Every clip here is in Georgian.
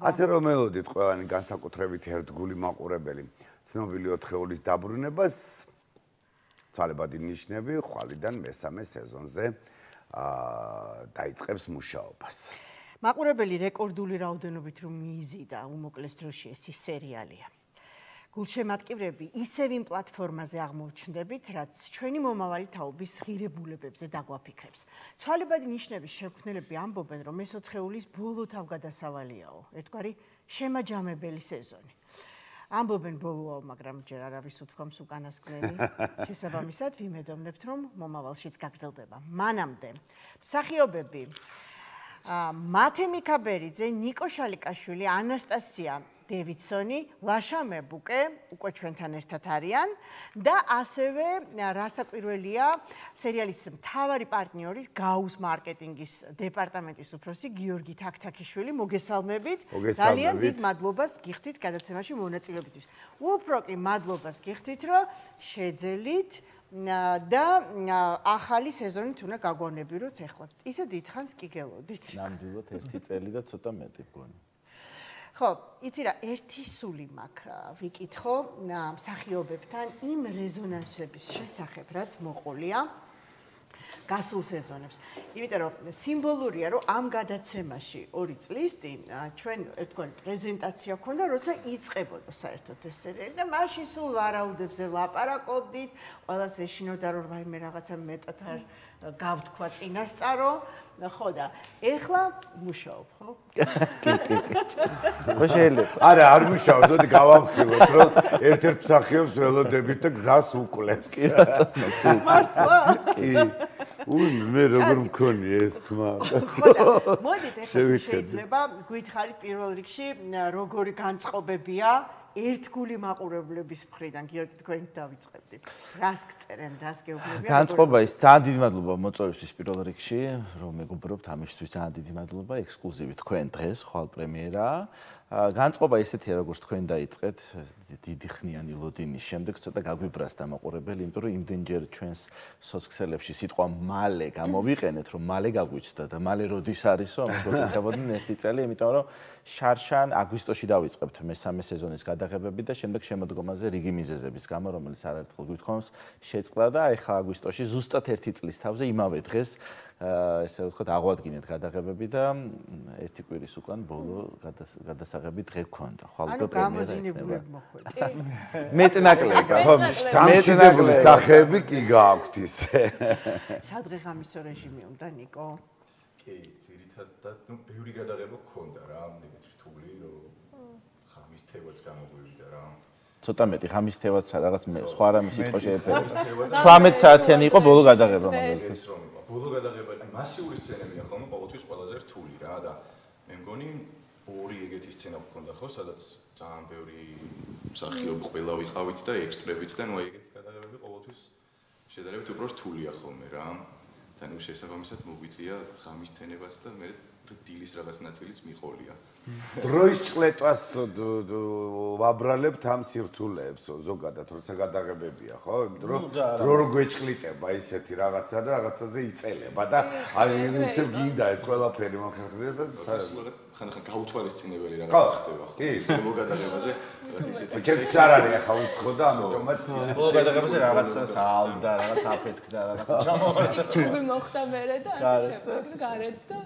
ასე რომ მელოდით ყველანი განსაკუთრებით ერთგული მაყურებელი ცნობილი 4-ეულის დაბრუნებას ცვალებადი ნიშნები ხვალიდან მესამე სეზონზე დაიწყებს მუშაობას. მაყურებელი რეკორდული რაოდენობით რომ მიიზიდა უმოკლეს დროში ეს სერიალია. გულშემატკივრები ისევ იმ პლატფორმაზე აღმოჩნდებით, რაც ჩვენი მომავალი თაობის ღირებულებებზე დაგვაფიქრებს. ცვალებადი ნიშნების შემქმნელები ამბობენ, რომ ეს 4-ეულის ბოლო თავგადასავალიაო, ერთგვარი შემაჯამებელი სეზონი. ამბობენ ბოლოაო, მაგრამ ჯერ არავის უთქვამს უკანასკნელი. შესაბამისად, ვიმედოვნებთ, რომ მომავალშიც გაგრძელდება. მანამდე მსახიობები მათე მიქაბერიძე, ნიკო შალიკაშვილი, ანასტასია დევიდსონი, ლაშა მებუკე უკვე ჩვენთან ერთად არიან და ასევე რასაკვირველია სერიალის მთავარი პარტნიორის გაუს მარკეტინგის დეპარტამენტის უფროსი გიორგი თაქთაქიშვილი მოგესალმებით. ძალიან დიდ მადლობას გიხდით გადაცემაში მონაწილეობისთვის. უფრო კი მადლობას გიხდით, რომ შეძელით და ახალი სეზონით უნდა გაგვანებიროთ ახლა. ისე დიდხანს კი გელოდით. ნამდვილად 1 წელი და ცოტა მეტი მგონი. ხო, იცი რა, ერთი სული მაქვს ვიკითხო მსახიობებთან იმ რეზონანსების შესახებ, რაც მოყოლია გასულ სეზონებს. იმიტომ რომ სიმბოლურია, რომ ამ გადაცემაში 2 წლის წინ ჩვენ ერთგვარი პრეზენტაცია ქონდა, როცა იწყებოდა საერთოდ ეს სერიალი და მაშინ სულ ვარაუდებზე ლაპარაკობდით, ყველას ეშინოდა რომ რაიმე რაღაცა მეტად არ გავთქვა წინასწარო, ხო და ეხლა მუშაობ, ხო? ხო შეიძლება. არა, არ მუშაობ, მოდი გავამხილოთ, რომ ერთ-ერთ მსახიობს ველოდებით და გზას უკლებს. კი რატომ? მართლა? კი. მე როგორ მქონი ეს თმა. მოდით ეხლა შეიძლება გითხარით პირველ რიგში როგორი განწყობებია ერთგული მაყურებლების მხრიდან გიორგი თქვენ დავიწყებდით. რას გწერენ, რას გეუბნებიან? განწყობა ის ძალიან დიდი მადლობა მოწვევისთვის პირველ რიგში, რომ მეგობრობთ ამისთვის ძალიან დიდი მადლობა, ექსკლუზივი თქვენ დღეს ხვალ პრემიერა. განწყობა ისეთია, როგორც თქვენ დაიწყეთ დიდი ხნიანი ლოდინის შემდეგ, ცოტა გაგვიბრასდა მაყურებელი, იმიტომ რომ იმდენჯერ ჩვენს სოციალებში სიტყვა მალე გამოვიყენეთ, რომ მალე გაგვიჩნდა და მალე როდის არისო, ამას გვეკითხებოდნენ 1 წელი, იმიტომ რომ შარშან აგვისტოში დავიწყებთ მესამე სეზონის გადაღებები და შემდეგ შემოდგომაზე რიგი მიზეზების გამო, რომელიც არაერთხელ გვითხოვს, შეწყდა და ეხლა აგვისტოში ზუსტად 1 წლის თავზე იმავე დღეს ესე ვთქვათ აღვადგინეთ გადაღებები და 1 კვირის უკან ბოლო გადასაღები დღე გქონდა. ანუ გამოძინებულები მოხვედით. მეტნაკლები, ხო, დამშვიდებული სახეები კი გააქვთ ისე. სადღეღამისო რეჟიმი უნდა, ნიკო? კი, ძირითადად, ბევრი გადაღება გქონდა რა, ამით რთული, რომ ღამის თევაც გამოგვივიდა რა. ცოტა მეტი ღამის თევაც რაღაც სხვა რამე სიტყვა შეეფერა. 18 საათიანი იყო ბოლო გადაღება მაგალითად. ბოლო გადაღება მასიური სცენებია ხოლმე ყოველთვის ყველაზე რთული რა და მე მგონი 2 ეგეთი სცენა გქონდა ხო, სადაც ძალიან ბევრი მსახიობი ყველა ვიყავით და ექსტრებიც და ნუ ეგეთი გადაღებები ყოველთვის შედარებით უფრო რთულია ხოლმე რა. და ნუ შესაბამისად მოგვიწია ღამის თენებას და მე დილის რაღაც ნაწილიც მიყოლია. დროის ჭლეტვას ვაბრალებთ ამ სირთულეებს ზოგადად, როცა გადაღებებია, ხო? დრო რო გვეჭყლიტება ისეთი რაღაცა და რაღაცაზე იწელება და უცებ გინდა ეს ყველაფერი მოხერხდება და ხანდახან გაუთვალისწინებელი რაღაც ხდება ხო? ბოლო გადაღებაზე ისეთი ჩემს არ არის ახლა უცხო და ამიტომაც ბოლო გადაღებაზე რაღაცა საალდა, რაღაც აფეთქდა, რაღაც ჩამოვარდა. ჩუბი მოხდა მერე და ასე შეფერდა გარეთ და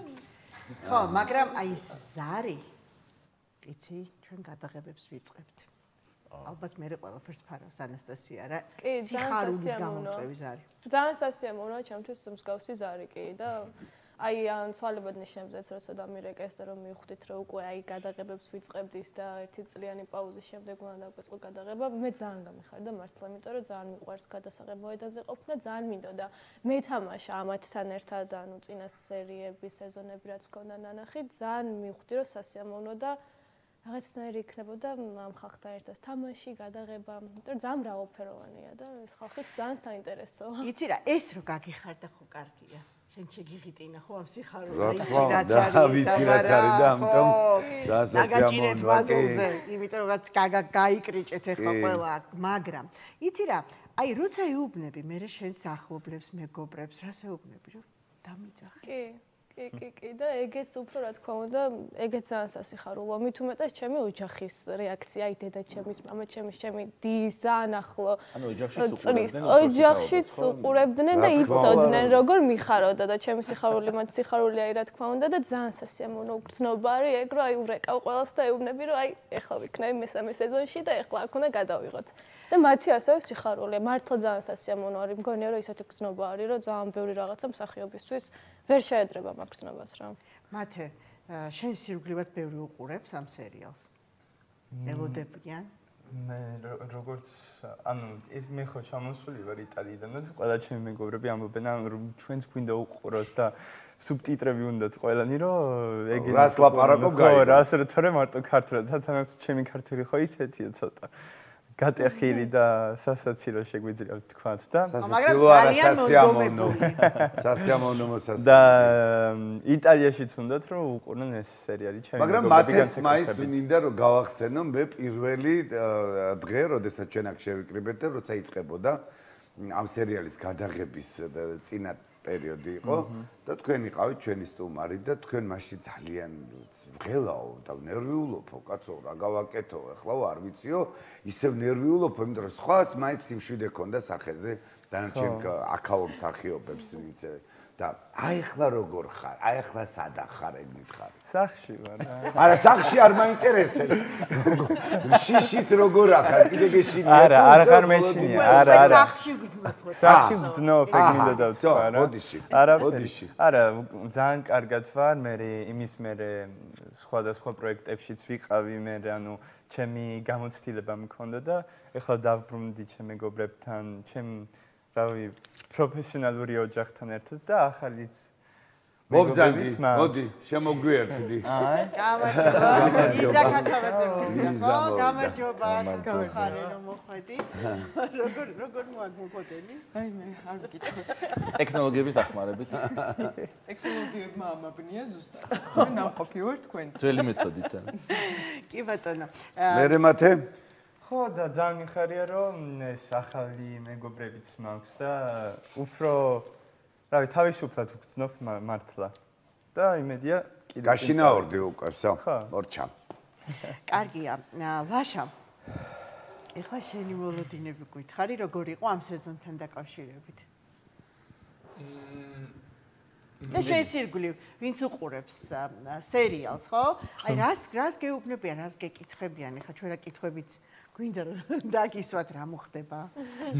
ხო, მაგრამ აი ზარი იცი, ჩვენ გადაღებებს ვიწყებთ. ალბათ მე ყველაფერს ფარავს ანასტასია რა. სიხარულის გამოწვევი ზარი. ძალიან სასიამოვნოა ჩემთვის მსგავსი ზარი კი და აი ან ცვალებად ნიშნებზეც როცა დამირეკეს და რომ მივხვდით რომ უკვე აი გადაღებებს ვიწყებდით და 1 წლიანი პაუზის შემდეგ უნდა დაგვეწყო გადაღება, მე ძალიან გამიხარდა მართლა, იმიტომ რომ ძალიან მიყვარს გადასაღებოედაზე ყოფნა, ძალიან მინდოდა მეთამაშა ამათთან ერთად, ანუ წინა სერიების სეზონები რაც მქონდა ნანახი, ძალიან მივხვდი რომ სასიამოვნო და რაღაცნაირი იქნებოდა ამ ხალხთან ერთად თამაში, გადაღება, იმიტომ რომ ძალიან მრავალფეროვანია და ეს ხალხი ძალიან საინტერესოა. იცი რა, ეს რო გაგიხარდა ხო კარგია. შენ შეგიღიტინა ხო ამ სიხარულს, ვიცი რაც არის და ამიტომ დასასიამოვნოა. იმიტომ რომ გაიკრიჭეთ ახლა ყველა, მაგრამ იცი რა, აი როცა ეუბნები მე შენს ახლობლებს, მეგობრებს, რას ეუბნები რომ დამიძახეს. კი. კი და ეგეც უფრო რა თქმა უნდა, ეგეც ძალიან სასიხარულოა. მით უმეტეს ჩემი ოჯახის რეაქცია, აი დედაჩემის, მამაჩემის, ჩემი დის ძალიან ახლო. ანუ ოჯახშიც ოჯახშიც უყურებდნენ და იცოდნენ როგორ მიხაროდა და ჩემი სიხარული მათ სიხარული აი რა თქმა უნდა და ძალიან სასიამოვნო გრძნობარი ეგ რომ აი ვრეკავ ყველას და ეუბნები რომ აი ეხლა ვიქნები მესამე სეზონში და ეხლა აქ უნდა გადავიღოთ. და მათი ასევე სიხარულია. მართლა ძალიან სასიამოვნო არის. მგონია რომ ისეთი გრძნობა არის, რომ ძალიან ბევრი რაღაცა მსახიობისთვის ვერ შეედრება მაგ გრძნობას რა. მათე, შენ სირგლივად ბევრი უყურებს ამ სერიალს. ელოდებიან? მე როგორც ანუ მე ხო ჩამოსული ვარ იტალიიდან და ყველა ჩემი მეგობრები ამბობენ რომ ჩვენც გვინდა უყუროთ და სუბტიტრები უნდათ ყველანი რომ ეგ რას ლაპარაკობ გაიგო. ხო, რას თორე მარტო ქართულად და თანაც ჩემი ქართული ხო ისეთია ცოტა. გატეხილი და სასაცილო შეგვიძლია ვთქვათ და მაგრამ ძალიან მონდომებული. სასიამოვნო მოსასწრაფი. და იტალიაშიც უნდათ რომ უყურონ ეს სერიალი ჩემი მაგრამ მათეს მაინც მინდა რომ გავახსენო მე პირველი დღე, როდესაც ჩვენ აქ შევიკრიბეთ და როცა იწყებოდა ამ სერიალის გადაღების წინა პერიოდი იყო და თქვენ იყავით ჩვენი სტუმარი და თქვენ მაშინ ძალიან ღელაო და ნერვიულობო კაცო რა გავაკეთო ახლა არ ვიციო ისევ ნერვიულობო იმიტომ რომ სხვას მაინც სიმშვიდე ქონდა სახეზე დანარჩენ აქაო მსახიობებს ვინც და აი ახლა როგორ ხარ? აი ახლა სადა ხარ ეგ მითხარ? სახში ვარ. არა, სახში არ მაინტერესებს. შიშით როგორ ახარ? კიდე გეშინია. არა ხარ მეშინია. არა. სახში გძნობ. სახში გძნობ ეგ მინდა დავთქვა რა. ბოდიში. ბოდიში. არა, ძალიან კარგად ვარ, მე იმის მერე სხვადასხვა პროექტებშიც ვიყავი მე ანუ ჩემი გამოცდილება მქონდა და ეხლა დავბრუნდი ჩემ მეგობრებთან, ჩემ რავი პროფესიონალური ოჯახთან ერთად და ახალიც მოგძანდი, მოდი, შემოგვიერთდი. გამარჯობა. იზაკათავაძე ხო? გამარჯობა. გამარჯობა რომ მოხვედი. როგორ მოაგმოგოდენი? აი მე არ მკითხოთ. ტექნოლოგიების დახმარებით. ტექნოლოგიებმა ამაბნია ზუსტად. თქვენ ნამყოფი ვარ თქვენ. ძველი მეთოდით. კი ბატონო. მერე მათე? ხო და ძალიან მიხარია რომ ეს ახალი მეგობრებიც მაქვს და უფრო რავი თავისუფლად ვგრძნობ მართლა და იმედია კიდე გაშინაორდი უკვე ვსო ორჩა კარგია ვაშა ეხლა შენი მოლოდინები გითხარი როგორ იყო ამ სეზონთან დაკავშირებით და შენ სირგლივ ვინც უყურებს სერიალს ხო აი რას გეუბნებიან რას გეკითხებიან ეხლა ჩვენ რა კითხვებიც გვინდა დაგისვათ რა მოხდება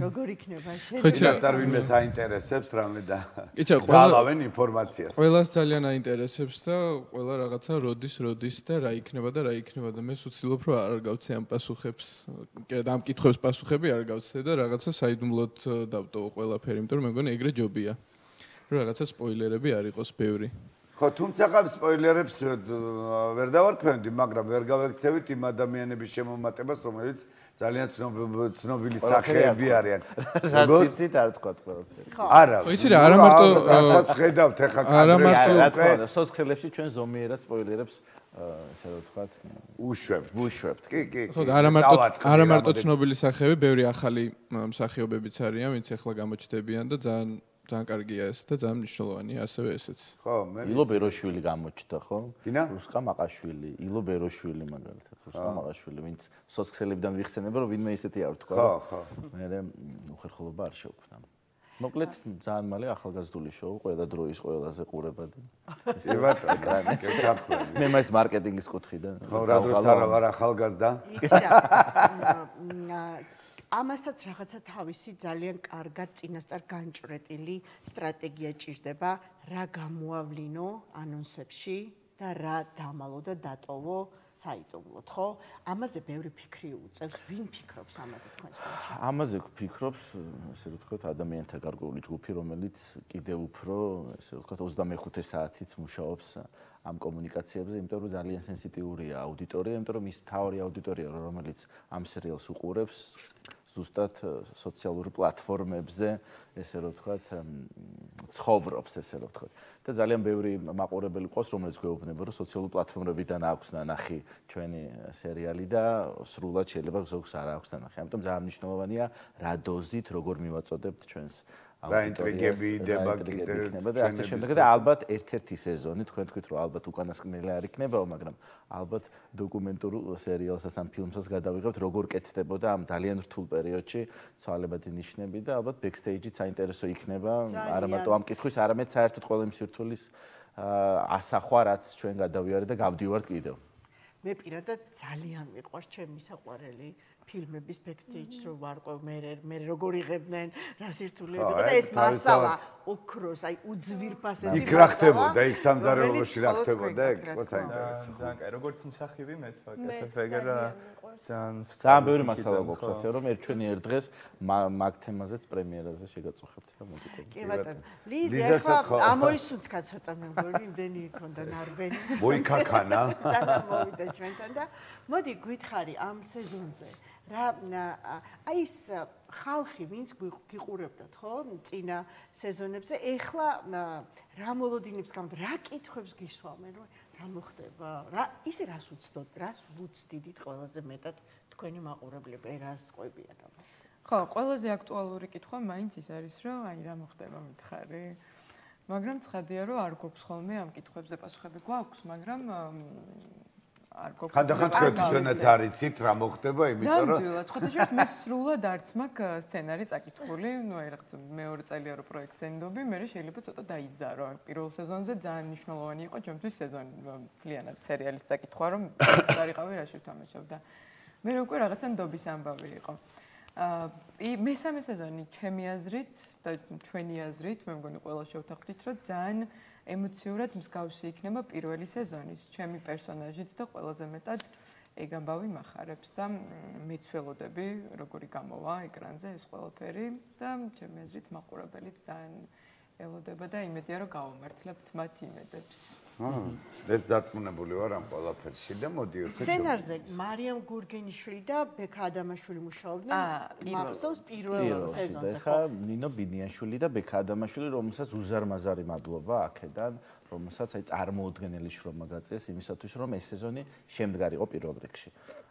როგორ იქნება შენ ხოჭას არ ვინმე საინტერესებს რამე და ძალავენ ინფორმაციას ყველას ძალიან აინტერესებს და ყველა რაღაცა როდის და რა იქნება და მე ვცდილობ რომ არ გავცე ამ პასუხებს და ამ კითხვებს პასუხები არ გავცე და რაღაცა საიდუმლოდ დავტოვო ყველაფერი იმიტომ რომ მე მგონი ეგრე ჯობია რომ რაღაცა სპოილერები არ იყოს ბევრი ხო, თუმცა სპოილერებს ვერ დავარქმევდი, მაგრამ ვერ გავექცევით იმ ადამიანების შემომატებას, რომელიც ძალიან ცნობილი სახეები არიან. რაც იცით არ თქვა ყველაფერი. არა. ვიცი რა, არა მარტო რასაც ხედავთ ახლა კადრებში, სოციალებში ჩვენ ზომიერად სპოილერებს ასე რომ ვთქვათ, უშვებთ. კი. ხო, არა მარტო ცნობილი სახეები, ბევრი ახალი მსახიობებიც არიან, ვინც ახლა გამოჩნდებიან და ძალიან კარგია ეს და ძალიან მნიშვნელოვანია ასევე ესეც. ხო, მე ილო ბეროშვილი გამოჩნდა, ხო? გინა? რუსკა მაყაშვილი, ილო ბეროშვილი მაგალითად, რუსკა მაყაშვილი, ვინც სოციალებიდან ვიხსენება, რომ ვინმე ისეთი არ თქვა. ხო. მე უხერხულობა არ შევქმნა. მოკლედ ძალიან მალე ახალგაზრდული შოუ, ყველა დროის ყველაზე ყურებადი. ისე ბატონო, გეკითხები. მე მაინც მარკეტინგის კუთხიდან. ხო, რა დროს არა ვარ ახალგაზრდა? ამასაც რაღაცა თავისი ძალიან კარგად წინასწარ განჭრეტილი სტრატეგია ჭირდება, რა გამოავლინო ანონსებში და რა დამალო და დატოვო საიდუმლოდ, ხო? ამაზე ბევრი ფიქრი უწევს, ვინ ფიქრობს ამაზე თქვენს გულში? ამაზე ფიქრობს, ასე რომ ვთქვათ, ადამიანთა გარკვეული ჯგუფი, რომელიც კიდევ უფრო, ასე რომ ვთქვათ, 25 საათიც მუშაობს ამ კომუნიკაციებზე, იმიტომ რომ ძალიან სენსიტიურია აუდიტორია, იმიტომ რომ ის თავი აუდიტორია, რომელიც ამ სერიალს უყურებს, ზუსტად სოციალურ პლატფორმებზე, ესე რომ ვთქვათ, ცხოვრობს, ესე რომ ვთქვათ. და ძალიან ბევრი მაყურებელი ყავს, რომელიც გვეუბნება, რომ სოციალურ პლატფორმებიდან აქვს ნანახი ჩვენი სერიალი და სრულად შეიძლება ზოგს არ აქვს ნანახი. ამიტომ ძალიან მნიშვნელოვანია რა დოზით, როგორ მივაწოდებთ ჩვენს რა ინტრიგები იდება კიდე იქნება და ასე შემდეგ და ალბათ ერთ-ერთი სეზონი თქვენ თქვით რომ ალბათ უკანასკნელი არ იქნებაო, მაგრამ ალბათ დოკუმენტურ სერიალსაც ან ფილმსაც გადავიღებთ როგორ კეთდებოდა ამ ძალიან რთულ პერიოდში ცვალებადი ნიშნები და ალბათ ბექსტეიჯიც საინტერესო იქნება არა მარტო ამ კითხვის, არამედ საერთოდ ყველა იმ სირთულის ასახვა რაც ჩვენ გადავიარეთ და გავდივართ კიდევ. მე პირადად ძალიან მიყვარს ჩემი საყვარელი ფილმების ბექსტეიჯს რო ვარყო მე როგორ იღებდნენ რა სირთულეები იყო და ეს მასალა ოქროს აი უძვირფასესი იქ რა ხდებოდა იქ სამზარეულოში რა ხდებოდა ეგ იყო საინტერესო ძალიან კაი როგორც მსახიობი მეც ვაკეთებ ეგ რა ძალიან ბევრი მასალა გვაქვს ასე რომ ჩვენ ერთ დღეს მაგ თემაზეც პრემიერაზე შეგაწუხებთ და მოდიყვეთ კი ბატონო ლიზი ახლა ამოისუნთქა ცოტა მე მგონი იმდენი იქონდა ნარბენი მოიქაქანა მოვიდა ჩვენთან და მოდი გითხარი ამ სეზონზე რა აი ეს ხალხი ვინც გიყურებდათ ხო წინა სეზონებზე ეხლა რა მოლოდინებს გამო რა კითხვებს გისვამენ რომ რა მოხდება რა ისე რას უცდოთ რას ვუცდით ყველაზე მეტად თქვენი მაყურებლები რას ყვებიან ამას ხო ყველაზე აქტუალური კითხვა მაინც ის არის რომ აი რა მოხდება მითხარი მაგრამ ცხადია რომ არ გვაქვს ხოლმე ამ კითხვებზე პასუხები გვაქვს მაგრამ არ გვაქვს ხანდახან თქვენაც არიცით რა მოხდება იმიტომ რომ ნამდვილად ხოთაშორის მე სრულად არც მაქვს სცენარი წაკითხული ნუ აი რაღაც მეორე წელია რომ პროექტს ენდობი მე შეიძლება ცოტა დაიზარო პირველ სეზონზე ძალიან მნიშვნელოვანი იყო ჩემთვის სეზონი მთლიანად სერიალის წაკითხვა რომ არიყავი რაში ვთამაშობ და მე უკვე რაღაცა ნდობის ამბავი იყო მესამე სეზონი ჩემი აზრით და ჩვენი აზრით მე მგონი ყველა შევთანხმდით რომ ძალიან ემოციურად მსგავსი იქნება პირველი სეზონის ჩემი პერსონაჟიც და ყველაზე მეტად ეგ ამბავი მახარებს და მეც ველოდები როგორი გამოვა ეკრანზე ეს ყველაფერი და ჩემი აზრით მაყურებელიც ძალიან ელოდება და იმედია რომ გავამართლებთ მათ იმედებს მეც დარწმუნებული ვარ ამ ყველაფერში და მოდი ვთქვი სცენარზე მარიამ გურგენიშვილი და ბექა ადამაშვილი მუშაობდნენ მახსოვს პირველ სეზონზე ხო ნინო ბინიანშვილი და ბექა ადამაშვილი რომელსაც უზარმაზარი მადლობა აქედან რომელსაც აი წარმოუდგენელი შრომა გაწეს იმისათვის რომ ეს სეზონი შემდგარიყო პირველ რიგში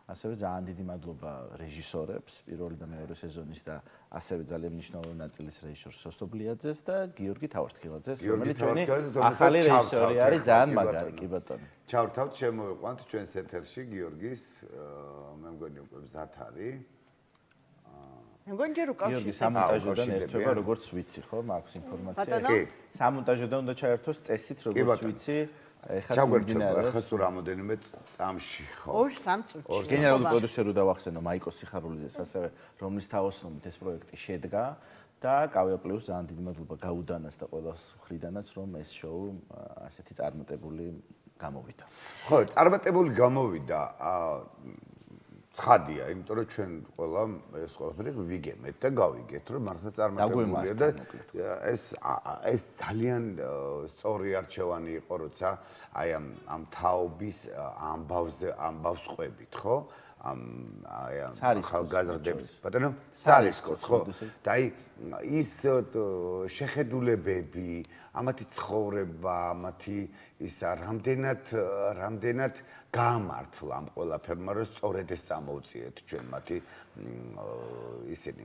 ასევე ძალიან დიდი მადლობა რეჟისორებს პირველი და მეორე სეზონის და ასევე ძალიან მნიშვნელოვანი ნაწილის რეჟისორ სოსობლიაძეს და გიორგი თავარცხილაძეს რომელიც ჩვენი ახალი რეჟისორი არის ძალიან მაგარი კი ბატონო ჩავრთავთ შემოვიყვანთ ჩვენს ეთერში გიორგის მე მგონი უკვე მზად არის მე მგონი ჯერ უკავშირდება გიორგი სამონტაჟოდან ერთვება როგორც ვიცი ხო მაქვს ინფორმაცია კი სამონტაჟოდან უნდა ჩაერთოს წესით როგორც ვიცი ეხლა ჩაგვერდება ხა სულ რამოდენიმე წამში ხო 2-3 წუთში გენერალური პროდიუსერი დავახსენო მაიკო სიხარულიძეს ასევე რომლის თავოსნობით ეს პროექტი შედგა და კავია პლუს ძალიან დიდი მადლობა გაუდანას და ყველას მხრიდანაც რომ ეს შოუ ასეთი წარმატებული გამოვიდა ხო წარმატებული გამოვიდა ცხადია, იმიტომ რომ ჩვენ ყველა ეს ყველაფერი ვიგემეთ და გავიგეთ, რომ მართლა წარმატებულია და ეს ძალიან სწორი არჩევანი იყო, როცა აი ამ თაობის ამბავს ყვებით, ხო? აი ხალხგაზრდების ბატონო სარისკოც ხო? და აი ის შეხედულებები, ამათი ცხოვრება, ამათი ის რამდენად გაამართლა ამ ყველაფერმა, რომ სწორედ ეს წამოუწიეთ ჩვენ მათი ისინი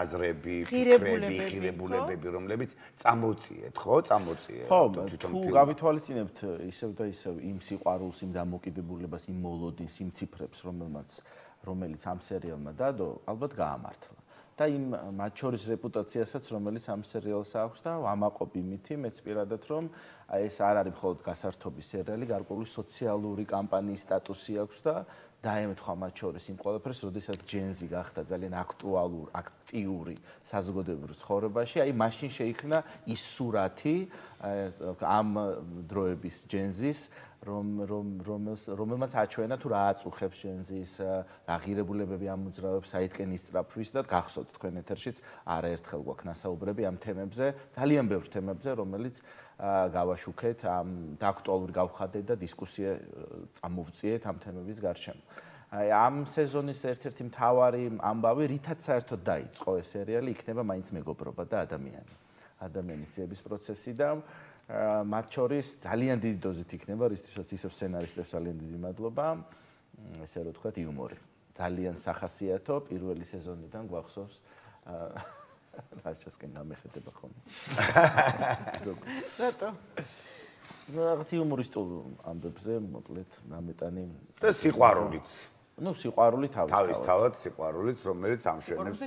აზრები, ფიქრები, ღირებულებები, რომლებიც წამოუწიეთ, ხო? წამოუწიეთ. ხო, თუ გავითვალისწინებთ ისევ და ისევ იმ სიყვარულს, იმ დამოკიდებულებას, იმ მოლოდინს, იმ ციფრებს, რომელიც ამ სერიალმა დადო, ალბათ გაამართლა. და იმ მათ შორის რეპუტაციასაც, რომელიც ამ სერიალს აქვს და ვამაყობ იმითი, მეც პირადად რომ ეს არ არის მხოლოდ გასართობი სერიალი, გარკვეული სოციალური კამპანიის სტატუსი აქვს და დაემთხვა მათ შორის იმ ყველაფერს, როდესაც ჯენზი გახდა ძალიან აქტიური საზოგადოებრივ ცხოვრებაში, აი მაშინ შეიქმნა ის სურათი ამ დროების ჯენზის რომელმაც აჩვენა თუ რა აწუხებს ჯენზის აღირებულებები ამოძრავებს საითკენ ისწრაფვის და გახსოვთ თქვენ ეთერშიც არაერთხელ გვაქვს ნასაუბრები ამ თემებზე, ძალიან ბევრ თემებზე, რომელიც გავაშუქეთ და აქტუალური გავხადეთ და დისკუსია წამოვწიეთ ამ თემების გარშემო. ამ სეზონის ერთ-ერთი მთავარი ამბავი, რითაც საერთოდ დაიწყო ეს სერიალი, იქნება მაინც მეგობრობა და ადამიანის ძიების პროცესი და მათ შორის ძალიან დიდი დოზით იქნება, რისთვისაც ისევ სცენარისტებს ძალიან დიდი მადლობა, ესე რომ ვთქვათ, იუმორი. ძალიან სახასიათო პირველი სეზონიდან გვახსოვს რაჩასკენ გამეხედება ხოლმე. რატო? რაღაც იუმორისტულ ამბებზე მოკლედ ნამეტანი და სიყვარულიც. სიყვარული თავისთავად სიყვარულიც, რომელიც ამშვენებს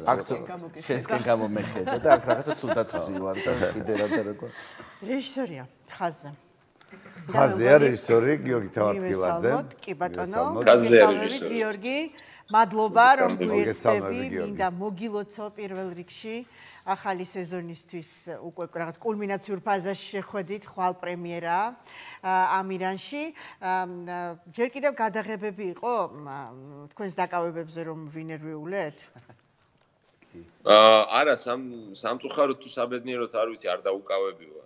შენსკენ გამომეხედა და აქ რაღაცა ცუდად ვზივარ და კიდე რა და როგორ. რეჟისორია ხაზდა. ხაზია რეჟისორი გიორგი თავარქილაძე. კი ბატონო, ხაზია რეჟისორი გიორგი, მადლობა რომ გვერდები, მინდა მოგილოცო პირველ რიგში. ახალი სეზონისთვის უკვე რაღაც კულმინაციურ ფაზაში შეხვედით, ხვალ პრემიერა ამ ირანში. ჯერ კიდევ გადაღებები იყო თქვენს დაკავებებზე რომ ვინერვიულეთ? არა, სამწუხაროდ თუ საბედნიეროდ არ ვიცი, არ დაუკავები ვარ.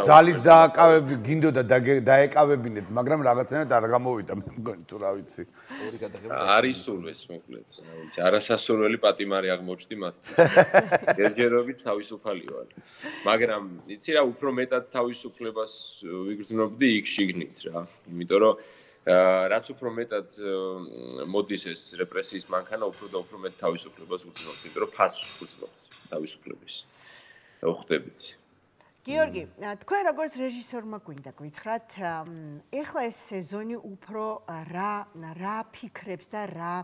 ძალით დააკავები, გინდოდა დაეკავებინეთ, მაგრამ რაღაცნაირად არ გამოვიდა, მე მგონი თუ რა ვიცი. არის სულვეს მოკლედ, რა ვიცი, არასასურველი პატიმარი აღმოჩნდი მათ. გერჯერობით თავისუფალი ვარ. მაგრამ იცი რა, უფრო მეტად თავისუფლებას ვიგრძნობდი იქ შიგნით რა. იმიტომ რომ რაც უფრო მეტად მოდის ეს რეპრესიის მანქანა, უფრო და უფრო მეტ თავისუფლებას ვიგრძნობდი, იმიტომ რომ ფასს ვიგრძნობთ თავისუფლების. და ვხვდებით. გიორგი, თქვენ როგორც რეჟისორმა გვინდა გითხრათ, ეხლა ეს სეზონი უფრო რა ფიქრებს და რა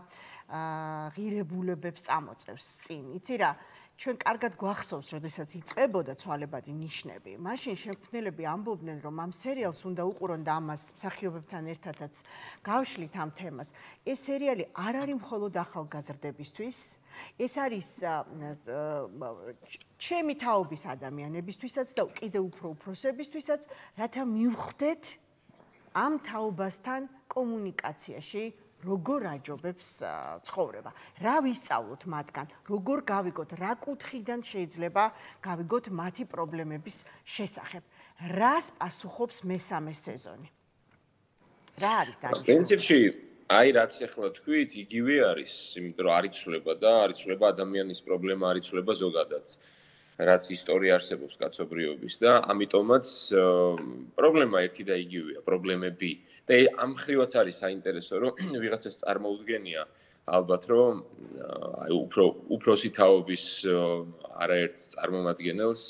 ღირებულებებს წამოწევს წინ. იცი რა, ჩვენ კარგად გვახსოვს, როდესაც იწყებოდა ცვალებადი ნიშნები. მაშინ შემქმნელები ამბობდნენ, რომ ამ სერიალს უნდა უყურონ და ამას მსახიობებთან ერთადაც გავშლით ამ თემას. ეს სერიალი არ არის მხოლოდ ახალგაზრდებისთვის, ეს არის ჩემი თაობის ადამიანებისთვისაც და კიდევ უფრო უფროსებისთვისაც, რათა მივხვდეთ ამ თაობასთან კომუნიკაციაში, როგორ აჯობებს ცხოვრება. რა ვისწავლოთ მათგან, როგორ გავიგოთ, რა კუთხიდან შეიძლება გავიგოთ მათი პრობლემების შესახებ. რას პასუხობს მესამე სეზონი? რა არის დანიშნული? პრინციპში აი რაც ახლა თქვით, იგივე არის, იმიტომ რომ არ იცვლება და არ იცვლება ადამიანის პრობლემა, არ იცვლება ზოგადად. რაც ისტორია არსებობს კაცობრიობის და ამიტომაც პრობლემა ერთი და იგივეა, პრობლემები. და ამ ხრივაც არის საინტერესო, რომ ვიღაცას წარმოუდგენია ალბათ, რომ აი უფროსი თაობის არაერთ წარმომადგენელს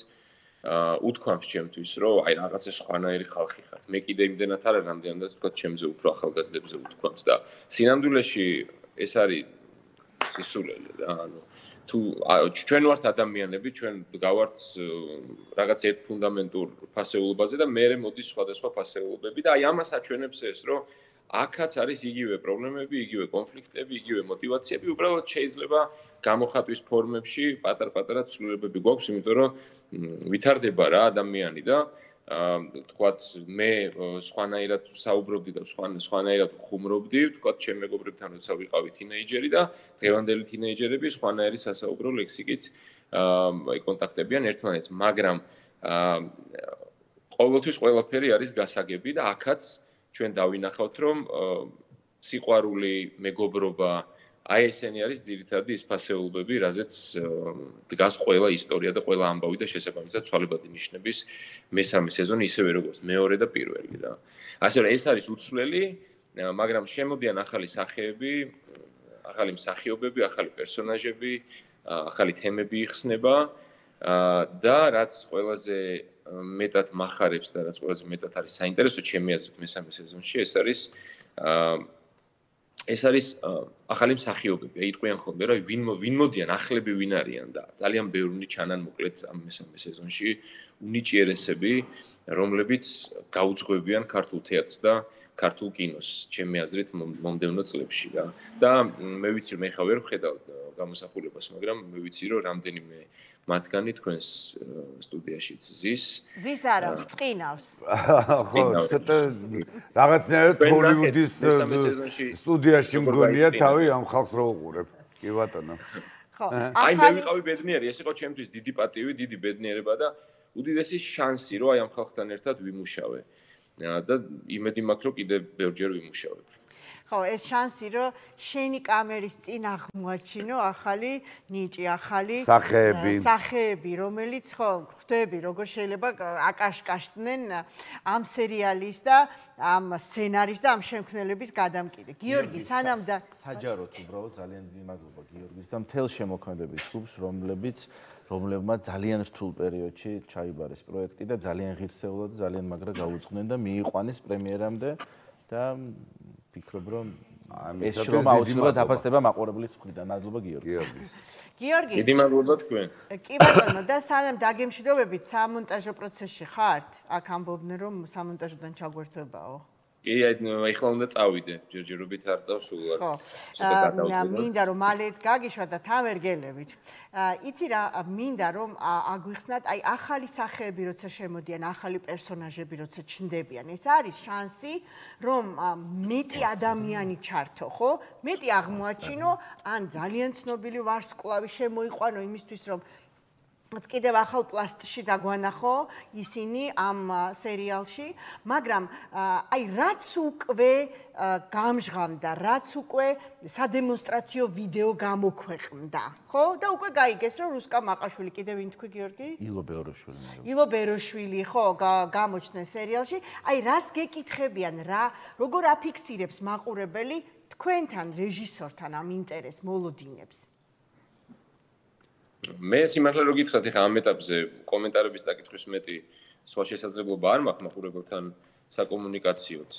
უთქვამს ჩემთვის, რომ აი რაღაცა სხვანაირი ხალხი ხართ. მე კიდე იმდენად არა, რამდენადაც თქვა ჩემზე უფრო ახალგაზრდებზე უთქვამს და სინამდვილეში ეს არის სისულელე და ანუ თუ ჩვენ ვართ ადამიანები, ჩვენ გავართ რაღაც ერთ ფუნდამენტურ ფასეულობაზე და მე მოდის სხვადასხვა ფასეულობები და აი ამას აჩვენებს ეს, რომ აქაც არის იგივე პრობლემები, იგივე კონფლიქტები, იგივე мотиваციები, უბრალოდ შეიძლება გამოხატვის ფორმებში პატარ-პატარა ცვლილებები გვაქვს, იმიტომ რომ ვითარდება რა ადამიანი და თქვათ მე სხვანაირად საუბრობდი და სხვანაირად ხუმრობდი, თქვათ ჩემ მეგობრებთან როცა ვიყავი თინეიჯერი და დღევანდელი თინეიჯერები სხვანაირი სასაუბრო ლექსიკით აი კონტაქტებიან ერთმანეთს, მაგრამ ყოველთვის ყველაფერი არის გასაგები და აქაც ჩვენ დავინახავთ, რომ სიყვარული, მეგობრობა, აი ესენი არის ძირითადი ის ფასეულობები, რაზეც დგას ყველა ისტორია და ყველა ამბავი და შესაბამისად ცვალებადი ნიშნების მესამე სეზონი ისევე როგორც მეორე და პირველი რა. ასე რომ ეს არის უცვლელი, მაგრამ შემოდიან ახალი სახეები, ახალი მსახიობები, ახალი პერსონაჟები, ახალი თემები იხსნება და რაც ყველაზე მეტად მახარებს და რაც ყველაზე მეტად არის საინტერესო ჩემი აზრით მესამე სეზონში, ეს არის ახალი მსახიობები. აი იტყვიან ხოლმე რა ვინ მოდიან, ახლები ვინ არიან და ძალიან ბევრი ჩანან მოკლედ ამ მესამე სეზონში უნიჭიერესები, რომლებიც გაუძღვებიან ქართულ თეატრს და ქართულ კინოს, ჩემი აზრით მომდევნო წლებში რა. და მე ვიცი რომ ეხლა ვერ ვხედავ გამოსახულებას, მაგრამ მე ვიცი რომ რამდენიმე მათგანი თქვენს სტუდიაშიც ზის. ზის არა, წყინავს. ხო, ცოტა რაღაცნაირად ჰოლივუდის სტუდიაში მგონია თავი ამ ხალხს რო უყურებ. კი ბატონო. ხო, აი მე ვიყავი ბედნიერი, ეს იყო ჩემთვის დიდი პატივი, დიდი ბედნიერება და უდიდესი შანსი, რომ აი ამ ხალხთან ერთად ვიმუშავე. და იმედი მაქვს, რომ კიდე ბევრჯერ ვიმუშავებ. ხო, ეს შანსი, რომ შენი კამერის წინ აღმოაჩინო ახალი ნიჭი, ახალი სახეები, რომელიც ხო, ხვდები, როგორ შეიძლება აკაშკაშდნენ ამ სერიალის და ამ სცენარის და ამ შემქმნელების გადამკიდე. გიორგი, სანამ და საჯაროდ უბრალოდ ძალიან დიდი მადლობა გიორგის და მთელ შემოქმედების ჯგუფს, რომლებმაც ძალიან რთულ პერიოდში ჩაიბარეს პროექტი და ძალიან ღირსეულად და ძალიან მაგრა გაუძღნენ და მიიყვანეს პრემიერამდე და ვფიქრობ, რომ ეს შრომა აუცილებლად დაფასდება მაყურებლის მხრიდან. მადლობა გიორგი. გიორგი. დიდი მადლობა თქვენ. კი ბატონო, და სანამ დაგემშვიდობებით სამონტაჟო პროცესში ხართ? აქ ამბობდნენ, რომ სამონტაჟოდან ჩაგვერთვებაო. კი, ეხლა უნდა წავიდე, ჯერჯერობით არ წავსულ. ხო. მინდა რომ მალე გაგიშვა და თამერგელებით. იცი რა, მინდა რომ აგვიხსნათ, აი ახალი სახეები როცა შემოდიან, ახალი პერსონაჟები როცა ჩნდებიან, ეს არის შანსი, რომ მეტი ადამიანი ჩართო, ხო? მეტი აღმოაჩინო, ან ძალიან ცნობილი ვარსკვლავი შემოიყვანო იმისთვის, რომ კიდევ ახალ პლასტში დაგვანახო ისინი ამ სერიალში, მაგრამ აი რაც უკვე გამჟღავდა, რაც უკვე სადემონსტრაციო ვიდეო გამოქვეყნდა, ხო? და უკვე გაიგეს, რომ რუსკა მაყაშვილი კიდევ ვინ თქვი გიორგი? ილო ბეროშვილი, ხო, გამოჩნდნენ სერიალში. აი რას გეკითხებიან, როგორ აფიქსირებს მაყურებელი თქვენთან რეჟისორთან ამ ინტერესს მოლოდინებს? მე სიმართლე რო გითხრათ, ეხლა ამ ეტაპზე კომენტარების დაკითხვის მეტი სხვა შესაძლებლობა არ მაქვს მაყურებელთან საკომუნიკაციოდ.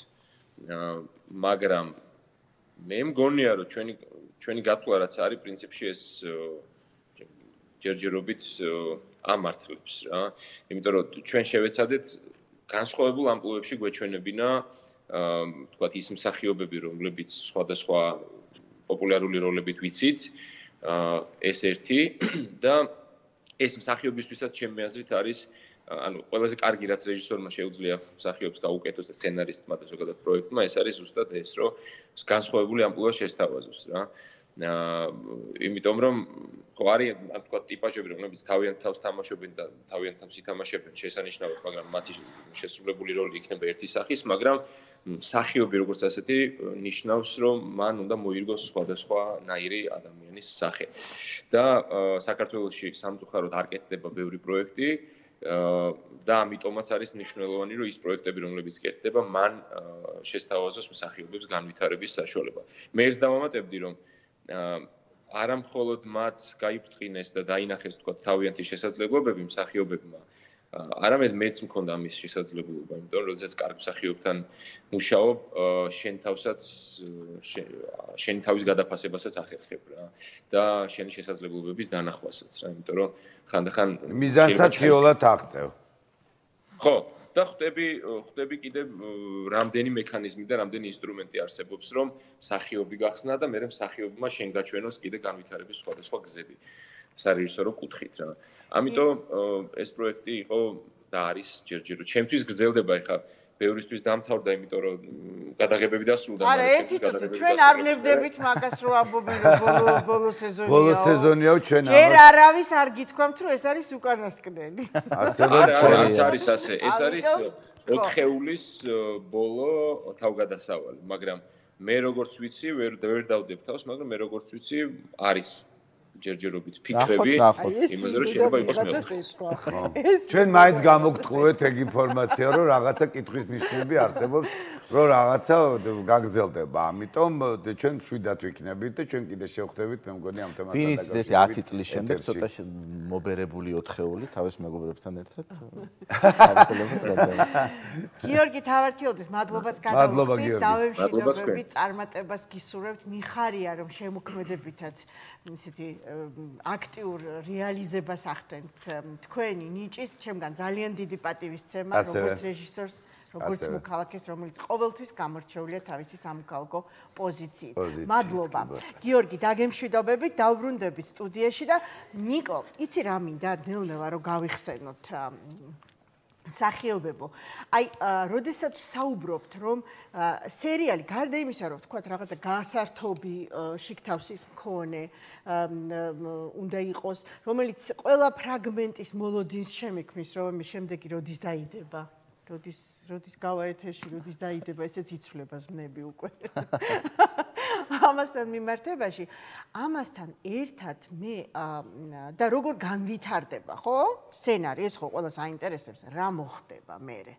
მაგრამ მე მგონია, რომ ჩვენი გათვლა რაც არის, პრინციპში ეს ჯერჯერობით ამართლებს რა. იმიტომ რომ ჩვენ შევეცადეთ განსხვავებულ ამპლუებში გვეჩვენებინა თქვათ ის მსახიობები, რომლებიც სხვადასხვა პოპულარული როლებით ვიცით. ეს ერთი და ეს მსახიობისთვისაც ჩემი აზრით არის ანუ ყველაზე კარგი რაც რეჟისორმა შეუძლია მსახიობს გაუკეთოს და სცენარისტმა და ზოგადად პროექტმა ეს არის ზუსტად ეს რომ განსხვავებული ამპლუა შესთავაზოს რა იმიტომ რომ ხო არის თქვა ტიპაჟები რომლებიც თავიანთ თავს თამაშობენ და თავიანთ თავს ითამაშებენ შესანიშნავად მაგრამ მათი შესრულებული როლი იქნება ერთი სახის მაგრამ მსახიობი როგორც ასეთი ნიშნავს რომ მან უნდა მოირგოს სხვადასხვა ნაირი ადამიანის სახე და საქართველოში სამწუხაროდ არ კეთდება ბევრი პროექტი და ამიტომაც არის მნიშვნელოვანი რომ ის პროექტები რომლებიც კეთდება მან შესთავაზოს მსახიობებს განვითარების საშუალება მე ეს დავამატებდი რომ არა მხოლოდ მათ გაიბრწყინეს და დაინახეს თქვა თავიანთი შესაძლებლობები მსახიობებმა არამედ მეც მქონდა ამის შესაძლებლობა, იმიტომ რომ როდესაც კარგ მსახიობთან მუშაობ, შენ თავსაც შენ თავის გადაფასებასაც ახერხებ რა და შენი შესაძლებლობების დანახვასაც რა, იმიტომ რომ ხანდახან მიზანსაც ხიოლად აღწევ. ხო, და ხვდები კიდევ რამდენი მექანიზმი და რამდენი ინსტრუმენტი არსებობს, რომ მსახიობი გახსნა და მე მსახიობმა შენ გაჩვენოს კიდე განვითარების სხვადასხვა გზები. სარეჟისორო კუთხით რა. ამიტომ ეს პროექტი იყო და არის ჯერჯერობით. ჩემთვის გრძელდება ეხა ბევრისთვის დამთავრდა, იმიტომ რომ გადაღებები დასრულდა. არა, ერთი წუთი ჩვენ არ ვნებდებით მაგას რომ ამბობენ რომ ბოლო სეზონიაო. ბოლო სეზონიაო ჩვენ ამას. ჯერ არავის არ გითქვამთ რომ ეს არის უკანასკნელი. არა, არის ასე. ეს არის ოთხეულის ბოლო თავგადასავალი, მაგრამ მე როგორც ვიცი, ვერ დავდებ თავს, მაგრამ მე როგორც ვიცი, არის ჯერჯერობით ფიქრები იმაზე რომ შეიძლება იყოს მეოთხე. ჩვენ მაინც გამოგთხოვეთ ეგ ინფორმაცია რომ რაღაცა კითხვის ნიშნები არსებობს რომ რაღაცა გაგრძელდება. ამიტომ ჩვენ შვიდად ვიქნებით და ჩვენ კიდე შევხვდებით მე მგონი ამ თემასთან დაკავშირებით. ვინც 10 წლის შემდეგ ცოტა მობერებული ოთხეული თავის მეგობრებთან ერთად გაგრძელებას გადავიდა. გიორგი თავარქიოდეს მადლობას გადავხდით. დავემშვიდობებით წარმატებას გისურვებთ. მიხარია რომ შემოქმედებითად ისეთი აქტიურ რეალიზებას ახდენთ თქვენი ნიჭის, ჩემგან ძალიან დიდი პატივისცემა, როგორც რეჟისორს, როგორც მოქალაქეს, რომელიც ყოველთვის გამორჩეულია თავისი სამოქალაქო პოზიციით. მადლობა. გიორგი, დაგემშვიდობებით, დავბრუნდებით სტუდიაში და ნიკო, იცი რა მინდა ნელ-ნელა რომ გავიხსენოთ მსახიობებო. აი, როდესაც საუბრობთ, რომ სერიალი გარდა იმისა, რომ თქვათ რაღაცა გასართობი შიგთავსის მქონე უნდა იყოს, რომელიც ყველა ფრაგმენტის მოლოდინს შემექმნის, რომ შემდეგი როდის დაიდება? როდის გავა ეთერში, როდის დაიდება, ესეც იცვლებას მნები უკვე. ამასთან მიმართებაში, ამასთან ერთად მე და როგორ განვითარდება, ხო? სცენარი, ეს ხო ყველას აინტერესებს, რა მოხდება მერე.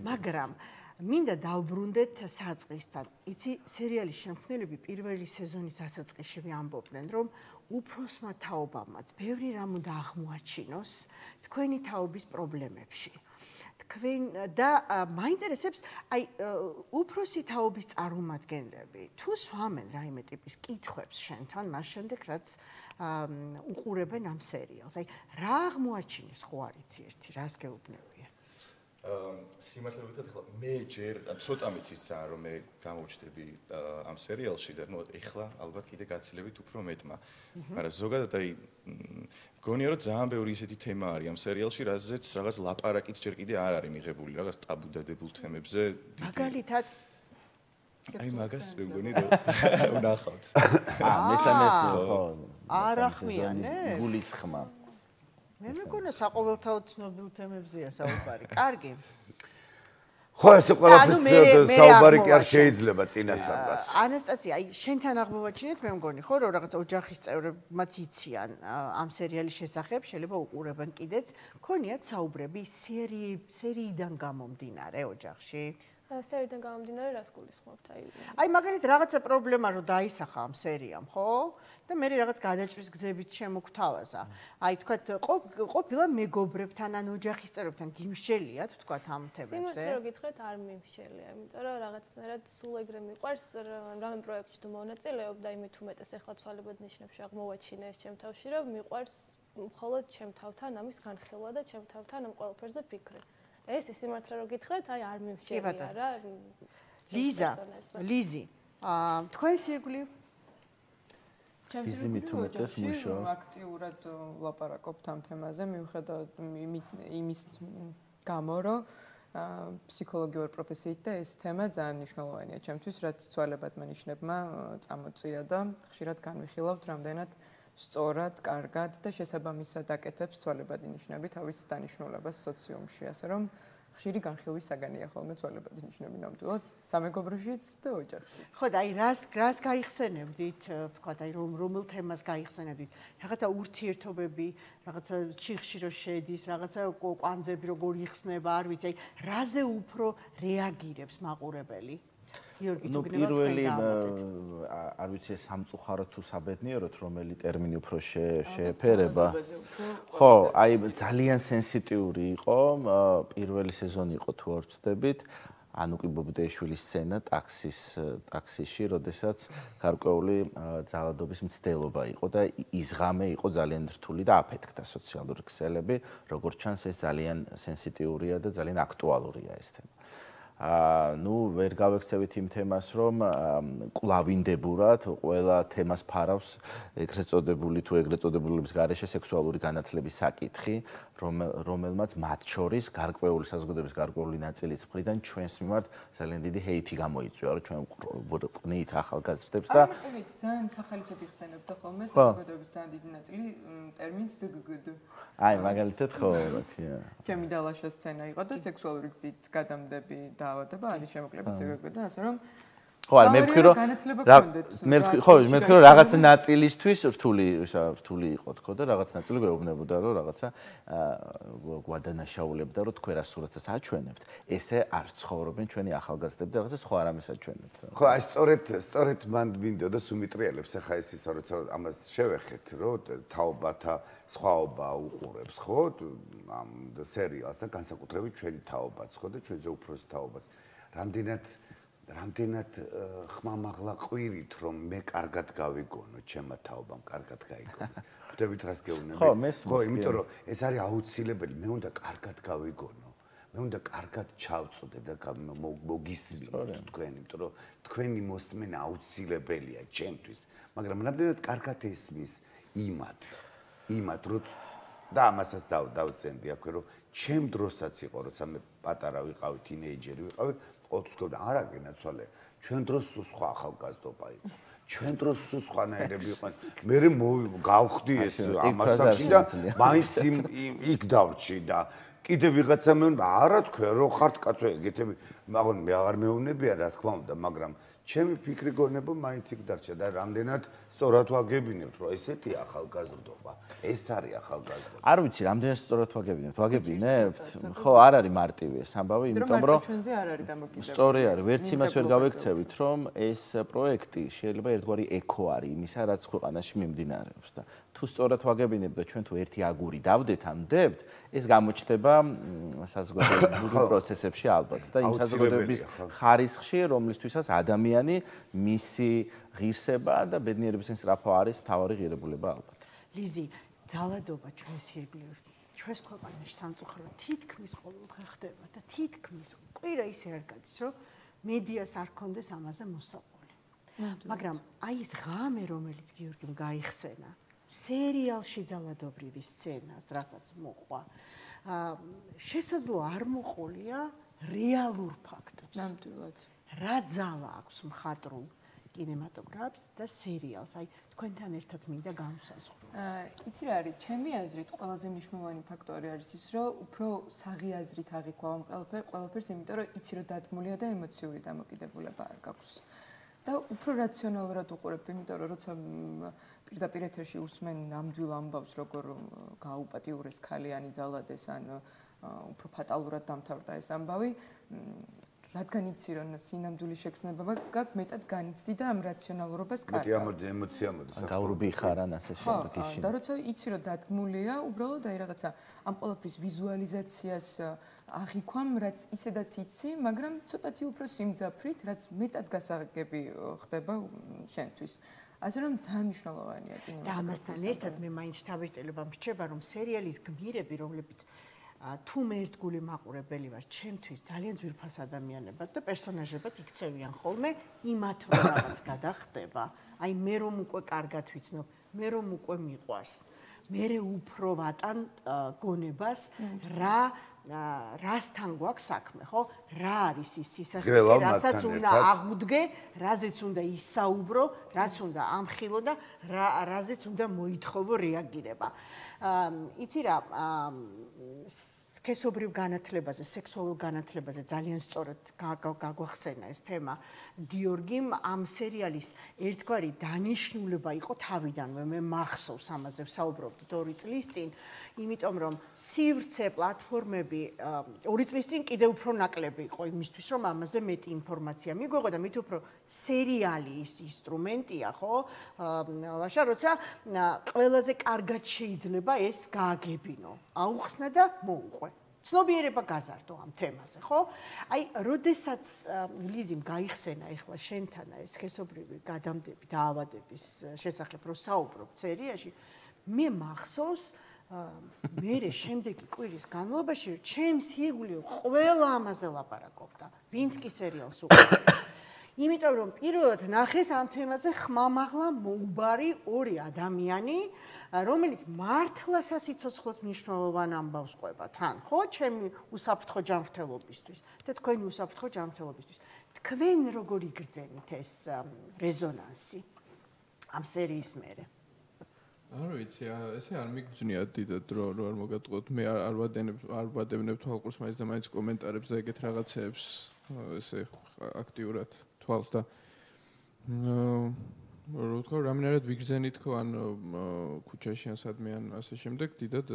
მაგრამ მინდა დავბრუნდეთ საწყისთან. იცი, სერიალის შემქმნელები პირველი სეზონის დასაწყისში ამბობდნენ, რომ უფროსმა თაობამაც ბევრი რამ უნდა აღმოაჩინოს თქვენი თაობის პრობლემებში. თქვენ და მაინტერესებს, აი, უფროსი თაობის წარმომადგენლები თუ სვამენ რაიმე ტიპის კითხვებს შენთან, მას შემდეგ რაც უყურებენ ამ სერიალს. აი, რა აღმოაჩინეს, ხო არ იცი ერთი, რას გეუბნებიან? სიმართლეობითად ახლა მე ჯერ ცოტა მიცის ძალიან რომ მე გამოვჩდები ამ სერიალში და ნუ ეხლა ალბათ კიდე გაცილებით უფრო მეტმა. მაგრამ ზოგადად აი გონია რომ ძალიან ბევრი ისეთი თემა არის ამ სერიალში, რაზეც რაღაც ლაპარაკიც ჯერ კიდე არ არის მიღებული, რაღაც ტაბუდადებულ თემებზე. მაგალითად აი მაგას მე მგონი რომ ვნახავთ. მესამეს ხო. არ ახმიანე? გულის ხმა. მე მეგონა საყოველთაო ცნობილ თემებზეა საუბარი. კარგი. ხო, ეს ყველაფერს საუბარი კი არ შეიძლება წინასწარ. ანასტასია, აი შენთან აღმოვაჩინეთ, მე მგონი, ხო, რომ რაღაც ოჯახის წევრებმაც იციან ამ სერიალის შესახებ, შეიძლება უყურებენ კიდეც. ქონიათ საუბრები სერიიდან გამომდინარე ოჯახში? სერიიდან გამომდინარე რას გულისხმობთ? აი მაგალითად რაღაცა პრობლემა რომ დაისახა ამ სერიამ, ხო? და მე რაღაც გადაჭრის გზებით შემოგთავაზა. აი თქვათ ყოფილა მეგობრებთან ან ოჯახის წევრებთან გიმშელიათ თქვათ ამ თემებზე? სიმართლე რომ გითხრათ არ მიმშელია, იმიტომ რომ რაღაცნაირად სულ ეგრე მიყვარს რამე პროექტში თუ მონაწილეობ და იმით უმეტეს ახლა ცვალებად ნიშნებში აღმოვაჩინე ეს ჩემ თავში რომ მიყვარს მხოლოდ ჩემ თავთან ამის განხილვა და ჩემ თავთან ამ ყველაფერზე ფიქრი. ეს სიმართლე რომ გითხრათ, აი არ მიმშელია რა. ლიზი, თქვენს ირგვლივ ჩემს მithumetes მუშაობს. აქტიურად ვლაპარაკობთ ამ თემაზე, მიუხედავად იმის გამო, რომ ფსიქოლოგიურ პროფესიით და ეს თემა ძალიან მნიშვნელოვანია ჩემთვის, რაც ცვალებადმა ნიშნებმა წამოწია და ხშირად განვიხილავთ რამდენად სწორად, კარგად და შესაბამისად აკეთებს ცვალებადი ნიშნები თავის დანიშნულებას სოციუმში, ასე რომ ხშირი განხილვის საგანია ხოლმე ცვალებადი ნიშნები ნამდვილად სამეგობროშიც და ოჯახშიც. ხო და აი რას გაიხსენებდით, ვთქვათ, აი რომელ თემას გაიხსენებდით? რაღაცა ურთიერთობები, რაღაცა ჩიხში რო შედის, რაღაცა კვანძები როგორ იხსნება, არ ვიცი, აი რაზე უფრო რეაგირებს მაყურებელი? გიორგი, თუ გნებავთ თქვენ დაამატეთ. არ ვიცი ეს სამწუხაროდ თუ საბედნიეროდ რომელი ტერმინი უფრო შეეფერება. ხო, აი ძალიან სენსიტიური იყო, პირველი სეზონი იყო თუ არ ვცდებით, ანუკი ბობდეიშვილის სცენა ტაქსიში, როდესაც გარკვეული ძალადობის მცდელობა იყო და ის ღამე იყო ძალიან რთული და აფეთქდა სოციალური ქსელები, როგორც ჩანს ეს ძალიან სენსიტიურია და ძალიან აქტუალურია ეს თემა. ნუ ვერ გავექცევით იმ თემას, რომ კვლავინდებურად ყველა თემას ფარავს ეგრეთ წოდებული თუ ეგრეთ წოდებულების გარეშე სექსუალური განათლების საკითხი, რომელმაც მათ შორის გარკვეული საზოგადოების გარკვეული ნაწილის მხრიდან ჩვენს მიმართ ძალიან დიდი ჰეითი გამოიწვია, რომ ჩვენ ვყნით ახალგაზრდებს და ძალიან სახალისოდ იხსენებდა ხოლმე საზოგადოების ძალიან დიდი ნაწილი ტერმინს ზგგდ. აი მაგალითად ხო, ჩემი დალაშა სცენა იყო და სექსუალური გზით გადამდები დაავადება არის შემოკლებით ზგგ და ასე რომ ხო, მე ვთქვი რომ რაღაცა ნაწილისთვის რთული იყო თქო და რაღაც ნაწილი გვეუბნებოდა რომ რაღაცა გვადანაშაულებდა რომ თქვენ რა სურათს აჩვენებთ, ესე არ ცხოვრობენ ჩვენი ახალგაზრდები და რაღაცა სხვა რამეს აჩვენებთ. ხო, აი სწორედ მან მინდოდა სუმიტრიელებს, ახლა ეს ის როცა ამას შევეხეთ, რომ თაობათა სხვაობა უყურებს, ხო, ამ სერიალს და განსაკუთრებით ჩვენი თაობაც, ხო და ჩვენზე უფროსი თაობაც. რამდენად ხმამაღლა ყვირით, რომ მე კარგად გავიგონო, ჩემმა თაობამ კარგად გაიგონოს. ხვდებით რას გეუბნები? ხო, იმიტომ რომ ეს არის აუცილებელი, მე უნდა კარგად გავიგონო. მე უნდა კარგად ჩავწოდე და მოგისმინო თქვენ, იმიტომ რომ თქვენი მოსმენა აუცილებელია ჩემთვის. მაგრამ რამდენად კარგად ესმის იმად რომ და ამასაც დავცენდი აქვე, რომ ჩემ დროსაც იყო, როცა მე პატარა ვიყავი, თინეიჯერი ვიყავი, ოთხკობ და არა გენაცვალე, ჩვენ დროს სხვა ახალგაზრდობა იყო. ჩვენ დროს სხვანაირები იყვნენ. მე გავხდი ეს ამასაკში და მაინც იქ დავრჩი და კიდე ვიღაცა მეუბნება, არა თქვენ რო ხართ კაცო ეგეთები, მაგრამ მე აღარ მეუბნებია რა თქმა უნდა, მაგრამ ჩემი ფიქრი გონება მაინც იქ დარჩა და რამდენად სწორად ვაგებინებთ, რომ ესეთი ახალგაზრდობა, ეს არის ახალგაზრდობა. არ ვიცი, რამდენად სწორად ვაგებინებთ? ხო, არ არის მარტივი ეს ამბავი, იმიტომ რომ ჩვენზე არ არის დამოკიდებული. სწორი არის, ვერც იმას ვერ გავექცევით, რომ ეს პროექტი შეიძლება ერთგვარი ეკო არის იმისა, რაც ქვეყანაში მიმდინარეობს და თუ სწორად ვაგებინებთ და ჩვენ თუ ერთი აგური დავდეთ ამ დებთ, ეს გამოჩნდება საზოგადოებრივ პროცესებში ალბათ და იმ საზოგადოების ხარისხში, რომლისთვისაც ადამიანი მისი ღირსება და ბედნიერების სწრაფო არის მთავარი ღირებულება ალბათ. ლიზი, ძალადობა ჩვენს ირგვლივ, ჩვენს ქვეყანაში სამწუხაროდ თითქმის ყოველდღე ხდება და თითქმის კვირა ისე არ გადის, რომ მედიას არ ქონდეს ამაზე მოსაყოლი. მაგრამ აი ეს ღამე, რომელიც გიორგიმ გაიხსენა, სერიალში ძალადობრივი სცენა, რასაც მოყვა, შესაძლო არ მოყოლია რეალურ ფაქტებს. ნამდვილად. რა ძალა აქვს მხატვრულ კინემატოგრაფს და სერიალს, აი თქვენთან ერთად მინდა განვსაზღვრო. იცი რა არის, ჩემი აზრით ყველაზე მნიშვნელოვანი ფაქტორი არის ის, რომ უფრო საღი აზრით აღიქვავ ამ ყველაფერს, იმიტომ რომ იცი რომ დადგმულია და ემოციური დამოკიდებულება არ გაქვს. და უფრო რაციონალურად უყურებ, იმიტომ რომ როცა პირდაპირ ეთერში usmen ნამდვილ ამბავს, როგორ გააუპატიურეს ქალიანი ძალადეს, ან უფრო ფატალურად დამთავრდა ეს ამბავი, რადგან იცი რომ სინამდვილის შეგრძნება გაქვს, მეტად განიცდი და ამ რაციონალურობას კარგავ. მეტი ემოცია მოდის. გაურბი ხარ ან ასე შემდეგ ისინი. და როცა იცი რომ დადგმულია, უბრალოდ აი რაღაცა ამ ყველაფრის ვიზუალიზაციას აღიქვამ, რაც ისედაც იცი, მაგრამ ცოტათი უფრო სიმძაფრით, რაც მეტად გასაგები ხდება შენთვის. ასე რომ ძალიან მნიშვნელოვანია კინემატოგრაფი. და ამასთან ერთად მე მაინც თავისთავად მრჩება, რომ სერიალის გმირები, რომლებიც თუ მე ერთგული მაყურებელი ვარ, ჩემთვის ძალიან ძვირფას ადამიანებად და პერსონაჟებად იქცევიან ხოლმე იმათ რომ რაღაც გადახდება. აი მე რომ უკვე კარგად ვიცნობ, მე რომ უკვე მიყვარს, მე უფრო ვატან გონებას რასთან გვაქვს საქმე, ხო? რა არის ის სისასტიკე, რასაც უნდა აღუდგე, რაზეც უნდა ისაუბრო, რაც უნდა ამხილო და რაზეც უნდა მოითხოვო რეაგირება. იცი რა, სქესობრივ განათლებაზე, სექსუალურ განათლებაზე ძალიან სწორად გაგვახსენა ეს თემა. გიორგიმ ამ სერიალის ერთგვარი დანიშნულება იყო თავიდანვე, მე მახსოვს ამაზე ვსაუბრობთ 2 წლის წინ, იმიტომ რომ სივრცე პლატფორმები 2 წლის წინ კიდევ უფრო ნაკლები იყო იმისთვის, რომ ამაზე მეტი ინფორმაცია მიგვეღო და მით უფრო სერიალი ის ინსტრუმენტია, ხო? ლაშა, როცა ყველაზე კარგად შეიძლება ეს გააგებინო. აუხსნა და მოუყვე. ცნობიერება გაზარდო ამ თემაზე, ხო? აი, როდესაც ლიზიმ გაიხსენა ეხლა შენთან ეს სქესობრივი გადამდები, დაავადების შესახებ რო საუბრობ სერიაში, მე მახსოვს მერე შემდეგი კვირის განმავლობაში ჩემს ირგვლივ ყველა ამაზე ლაპარაკობდა, ვინც კი სერიალს უყურებს. იმიტომ რომ პირველად ნახეს ამ თემაზე ხმამაღლა მოუბარი 2 ადამიანი, რომელიც მართლა სასიცოცხლოდ მნიშვნელოვან ამბავს ყვება თან, ხო, ჩემი უსაფრთხო ჯანმრთელობისთვის და თქვენი უსაფრთხო ჯანმრთელობისთვის. თქვენ როგორ იგრძენით ეს რეზონანსი ამ სერიის მერე? არ ვიცი, ესე არ მიგძნია დიდად რომ არ მოგატყოთ. მე არ ვადევნებ თვალყურს მაინც და მაინც კომენტარებს და ეგეთ რაღაცეებს ესე აქტიურად თვალს და რო თქვა რამენერად ვიგრძენით ხო ან ქუჩაში ან სადმე ან ასე შემდეგ დიდად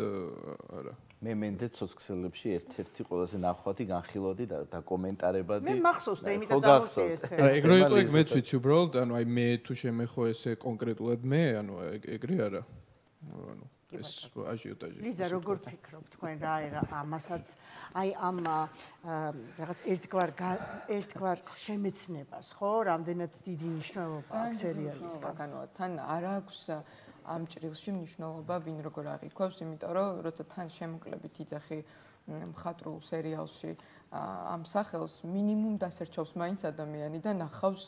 არა. მე მენდე ცოცხლებში ერთ-ერთი ყველაზე ნახვათი განხილვადი და კომენტარებადი. მე მახსოვს და იმით წამოწია ეს თემა. არა, ეგრე იყო ეგ მეც ვიცი უბრალოდ, ანუ აი მე თუ შემეხო ესე კონკრეტულად მე, ანუ ეგრე არა. ანუ ეს აჟიოტაჟი. ლიზა, როგორ ფიქრობ თქვენ რა ამასაც აი ამ რაღაც ერთგვარ შემეცნებას, ხო, რამდენად დიდი მნიშვნელობა აქვს სერიალის განო თან არ აქვს ამ ჭრილში მნიშვნელობა ვინ როგორ აღიქვავს, იმიტომ რომ როცა თან შემოკლებით იძახი მხატვრულ სერიალში ამ სახელს მინიმუმ დასერჩავს მაინც ადამიანი და ნახავს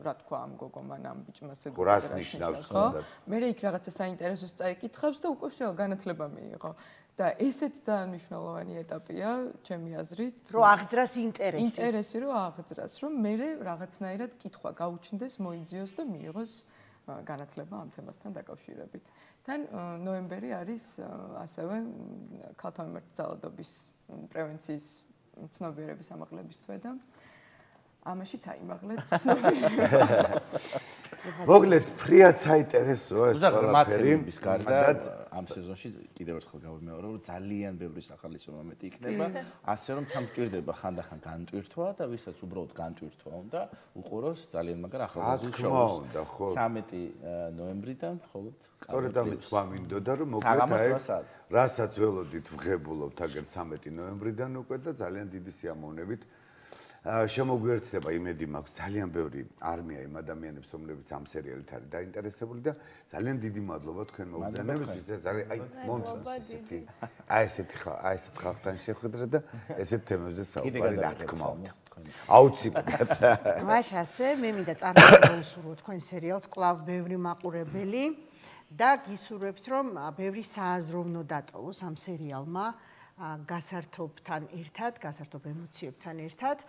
რა თქვა ამ გოგომან ამ ბიჭმას გრას ნიშნავს ხო? მე იქ რაღაცა საინტერესოს წაიკითხავს და უკვე всё განათლება მიიღო. და ესეც ძალიან მნიშვნელოვანი ეტაპია ჩემი აზრით, რომ აღძრას ინტერესი რომ აღძრას, რომ მე რაღაცნაირად კითხვა გაუჩნდეს, მოიძიოს და მიიღოს განათლება ამ თემასთან დაკავშირებით. თან ნოემბერი არის ასევე ქალთა მიმართ ძალადობის პრევენციის ცნობიერების ამაღლების თვე და ამაშიც აიმაღლეთ ცნობიერება. მოგლეთ ფრიად საინტერესოა ეს ყველაფერი გარდა ამ სეზონში კიდევ ერთხელ გავიმეორო რომ ძალიან ბევრი სახალისო მომენტი იქნება ასე რომ თან გვჭირდება ხანდახან განტვირთვა და ვისაც უბრალოდ განტვირთვა უნდა უყუროს ძალიან მაგარ ახალგაზრდულ შოუს 13 ნოემბრიდან მხოლოდ სწორედ ამის თქმა მინდოდა რომ მოგლეთ რასაც ველოდით ვღებულობთ აგერ 13 ნოემბრიდან უკვე და ძალიან დიდი სიამოვნებით შემოგვიერთდება იმედი მაქვს ძალიან ბევრი არმია იმ ადამიანებს რომლებიც ამ სერიალით არის დაინტერესებული და ძალიან დიდი მადლობა თქვენ მოგზაურობისთვის ძალიან აი მომწონს ესეთი ესეთ ხალხთან შეხვედრა და ესეთ თემებზე საუბარი რა თქმა უნდა აუცილებლად მაშასე მე მინდა წარმოვიდგინო თქვენ სერიალს კვლავ ბევრი მაყურებელი და გისურვებთ რომ ბევრი სააზროვნო დატოვოს ამ სერიალმა გასართობთან ერთად, გასართობ ემოციებთან ერთად,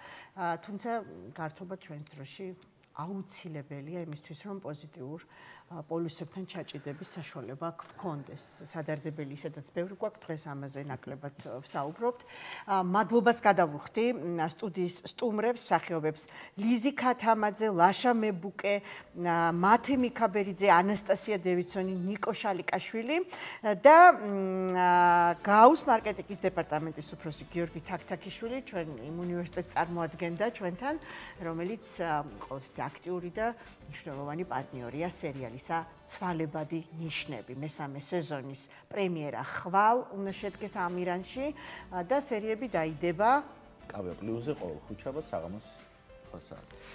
თუმცა გართობა ჩვენს დროში აუცილებელია იმისთვის, რომ პოზიტიურ პოლუსებთან ჩაჭიდების საშუალება გქონდეს. სადარდებელი ისედაც ბევრი გვაქვს, დღეს ამაზე ნაკლებად ვსაუბრობთ. მადლობას გადავუხდი სტუდიის სტუმრებს, მსახიობებს ლიზი ქათამაძე, ლაშა მებუკე, მათე მიქაბერიძე, ანასტასია დევიდსონი, ნიკო შალიკაშვილი და გაუს მარკეტინგის დეპარტამენტის უფროსი გიორგი თაქთაქიშვილი, ჩვენ იმ უნივერსიტეტს წარმოადგენდა ჩვენთან, რომელიც ყოველთვის აქტიური და მნიშვნელოვანი პარტნიორია სერიალისა ცვალებადი ნიშნები. მესამე სეზონის პრემიერა ხვალ უნდა შედგეს ამ ირანში და სერიები დაიდება კავე პლუსზე ყოველ ხუთშაბათ საღამოს 8 საათზე.